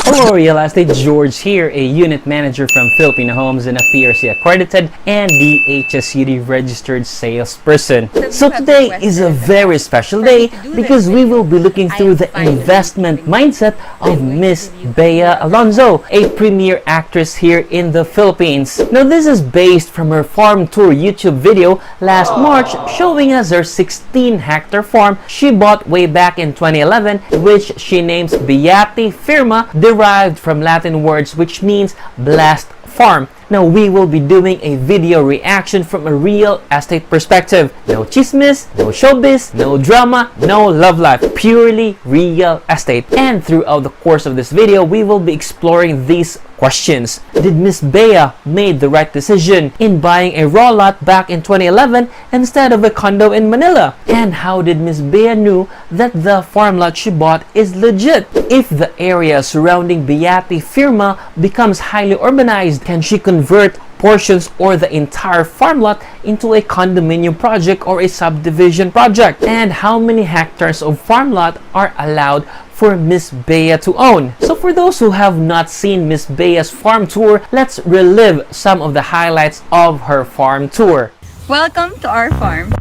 Hello, Real Estate George here, a unit manager from Filipino Homes and a PRC accredited and DHSUD registered salesperson. So today is a very special day because we will be looking through the investment mindset of Ms Bea Alonzo, a premier actress here in the Philippines. Now this is based from her farm tour YouTube video last March showing us her 16-hectare farm she bought way back in 2011, which she names Beati Firma, derived from Latin words which means blessed farm. Now we will be doing a video reaction from a real estate perspective. No chismis, no showbiz, no drama, no love life. Purely real estate. And throughout the course of this video, we will be exploring these questions. Did Ms Bea made the right decision in buying a raw lot back in 2011 instead of a condo in Manila? And how did Ms Bea knew that the farm lot she bought is legit? If the area surrounding Beati Firma becomes highly urbanized, can she convert portions or the entire farm lot into a condominium project or a subdivision project? And how many hectares of farm lot are allowed for Ms Bea to own? So for those who have not seen Ms Bea's farm tour, let's relive some of the highlights of her farm tour. Welcome to our farm.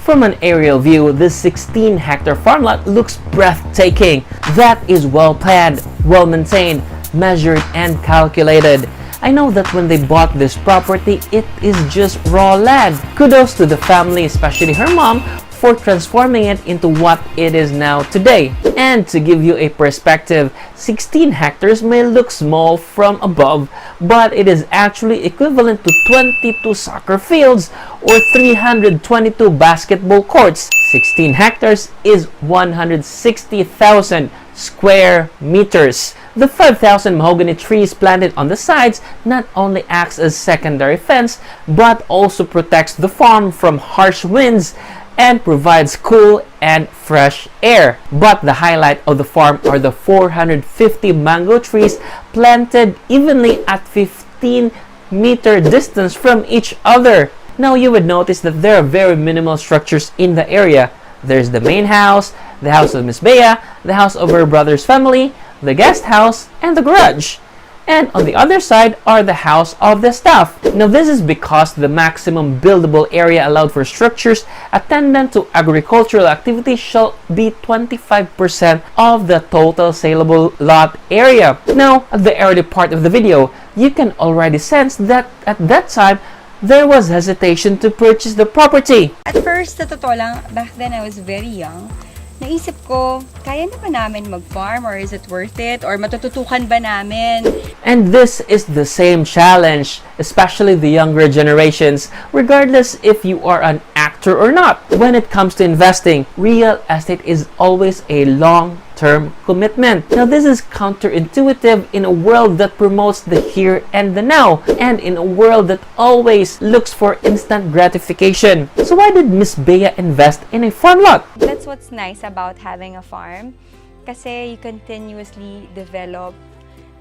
From an aerial view, this 16-hectare farm lot looks breathtaking. That is well planned, well maintained, measured, and calculated. I know that when they bought this property, it is just raw land. Kudos to the family, especially her mom, for transforming it into what it is now today. And to give you a perspective, 16 hectares may look small from above, but it is actually equivalent to 22 soccer fields or 322 basketball courts. 16 hectares is 160,000 square meters. The 5,000 mahogany trees planted on the sides not only acts as secondary fence, but also protects the farm from harsh winds and provides cool and fresh air. But the highlight of the farm are the 450 mango trees planted evenly at 15-meter distance from each other. Now you would notice that there are very minimal structures in the area. There's the main house, the house of Ms Bea, the house of her brother's family, the guest house, and the garage. And on the other side are the house of the staff. Now this is because the maximum buildable area allowed for structures attendant to agricultural activities shall be 25% of the total saleable lot area. Now at the early part of the video, you can already sense that at that time, there was hesitation to purchase the property. At first, sa totoo lang, back then I was very young. Naisip ko, kaya na ba namin mag-farm or is it worth it? Or matututukan ba namin? And this is the same challenge, especially the younger generations, regardless if you are an actor or not. When it comes to investing, real estate is always a long-term commitment. Now this is counterintuitive in a world that promotes the here and the now, and in a world that always looks for instant gratification. So why did Ms Bea invest in a farm lot? That's what's nice about having a farm. Kasi you continuously develop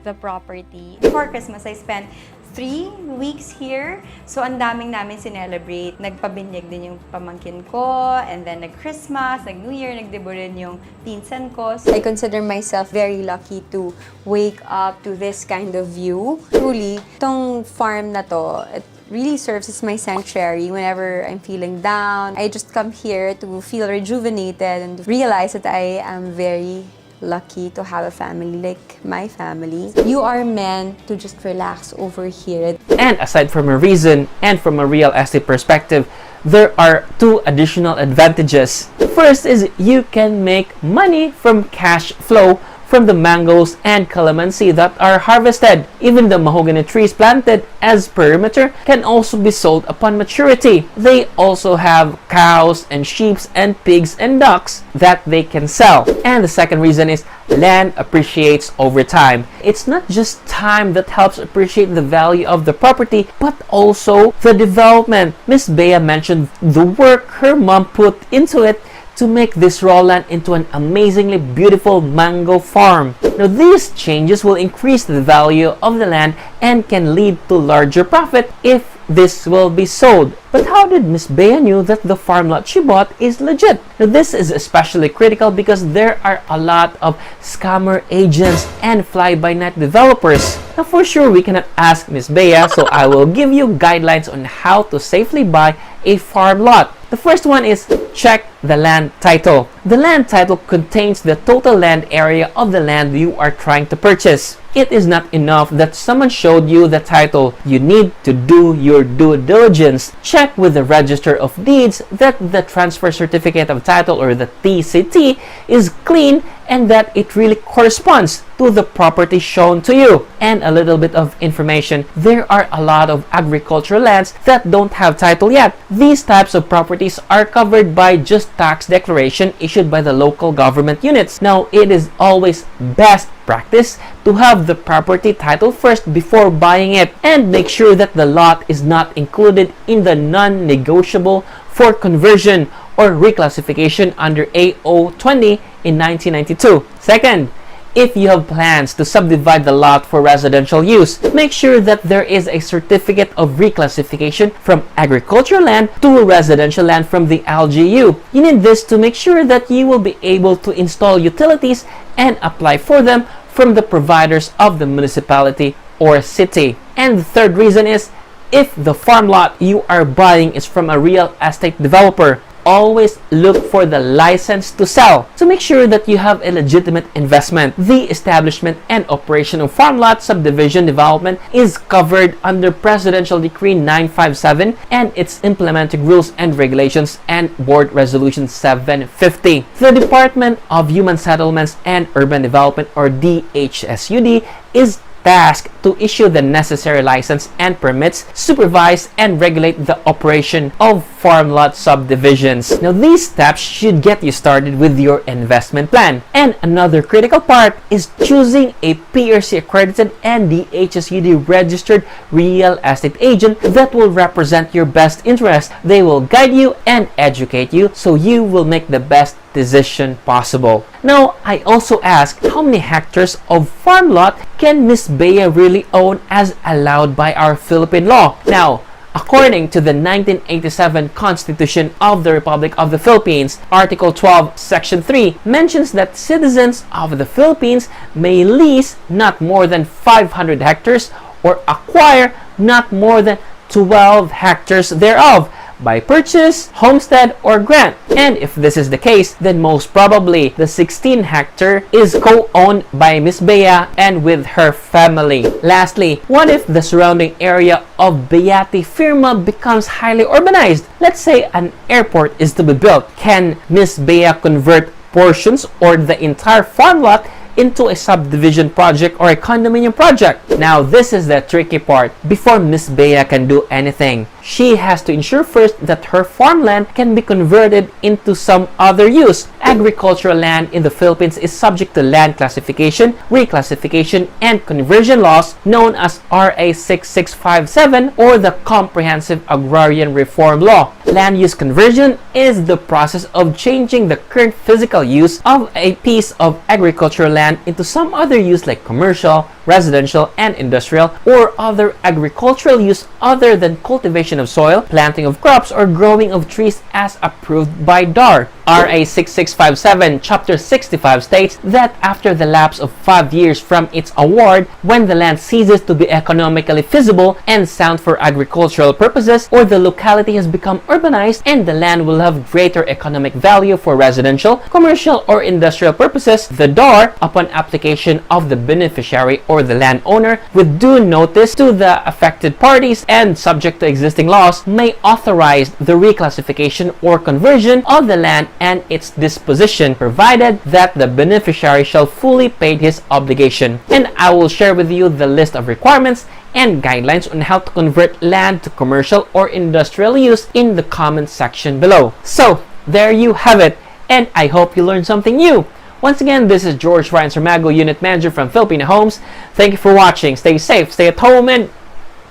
the property. Before Christmas, I spent 3 weeks here. So, ang daming namin sinelebrate. Nagpabinyag din yung pamangkin ko, and then nag-Christmas, nag-New Year, nagdebo rin yung pinsan ko. So, I consider myself very lucky to wake up to this kind of view. Truly, itong farm na to, it really serves as my sanctuary whenever I'm feeling down. I just come here to feel rejuvenated and realize that I am very lucky to have a family like my family. You are meant to just relax over here. And aside from a reason and from a real estate perspective, there are 2 additional advantages. First is you can make money from cash flow from the mangoes and calamansi that are harvested. Even the mahogany trees planted as perimeter can also be sold upon maturity. They also have cows and sheep and pigs and ducks that they can sell. And the second reason is land appreciates over time. It's not just time that helps appreciate the value of the property, but also the development. Ms Bea mentioned the work her mom put into it to make this raw land into an amazingly beautiful mango farm. Now these changes will increase the value of the land and can lead to larger profit if this will be sold. But how did Ms Bea knew that the farm lot she bought is legit? Now, this is especially critical because there are a lot of scammer agents and fly-by-night developers. Now, for sure, we cannot ask Ms Bea, so I will give you guidelines on how to safely buy a farm lot. The first one is check the land title. The land title contains the total land area of the land you are trying to purchase. It is not enough that someone showed you the title. You need to do your due diligence. Check with the Register of Deeds that the Transfer Certificate of Title, or the TCT, is clean and that it really corresponds to the property shown to you. And a little bit of information, there are a lot of agricultural lands that don't have title yet. These types of properties are covered by just tax declaration issued by the local government units. Now, it is always best practice to have the property title first before buying it, and make sure that the lot is not included in the non-negotiable for conversion or reclassification under AO 20 in 1992. Second, if you have plans to subdivide the lot for residential use, make sure that there is a certificate of reclassification from agricultural land to residential land from the LGU. You need this to make sure that you will be able to install utilities and apply for them from the providers of the municipality or city. And the third reason is, if the farm lot you are buying is from a real estate developer, always look for the license to sell to make sure that you have a legitimate investment. The establishment and operation of farm lot subdivision development is covered under Presidential Decree 957 and its implementing rules and regulations and Board Resolution 750. The Department of Human Settlements and Urban Development, or DHSUD, is tasked to issue the necessary license and permits, supervise and regulate the operation of farm lot subdivisions. Now, these steps should get you started with your investment plan. And another critical part is choosing a PRC accredited and DHSUD registered real estate agent that will represent your best interest. They will guide you and educate you so you will make the best decision possible. Now, I also ask, how many hectares of farm lot can Ms Bea really own as allowed by our Philippine law? Now, according to the 1987 Constitution of the Republic of the Philippines, Article 12, Section 3 mentions that citizens of the Philippines may lease not more than 500 hectares or acquire not more than 12 hectares thereof by purchase, homestead, or grant. And if this is the case, then most probably the 16 hectare is co-owned by Ms Bea and with her family. Lastly, what if the surrounding area of Beati Firma becomes highly urbanized? Let's say an airport is to be built. Can Ms Bea convert portions or the entire farm lot into a subdivision project or a condominium project? Now, this is the tricky part. Before Ms Bea can do anything, she has to ensure first that her farmland can be converted into some other use. Agricultural land in the Philippines is subject to land classification, reclassification, and conversion laws known as RA 6657 or the Comprehensive Agrarian Reform Law. Land use conversion is the process of changing the current physical use of a piece of agricultural land into some other use like commercial, residential, and industrial, or other agricultural use other than cultivation of soil, planting of crops, or growing of trees as approved by DAR. RA 6657 Chapter 65 states that after the lapse of 5 years from its award, when the land ceases to be economically feasible and sound for agricultural purposes, or the locality has become urbanized and the land will have greater economic value for residential, commercial, or industrial purposes, the DAR, upon application of the beneficiary or the landowner with due notice to the affected parties and subject to existing laws, may authorize the reclassification or conversion of the land and its disposition, provided that the beneficiary shall fully pay his obligation. And I will share with you the list of requirements and guidelines on how to convert land to commercial or industrial use in the comment section below. So, there you have it, and I hope you learned something new. Once again, this is George Ryan Sarmago, Unit Manager from Filipino Homes. Thank you for watching. Stay safe, stay at home, and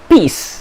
peace!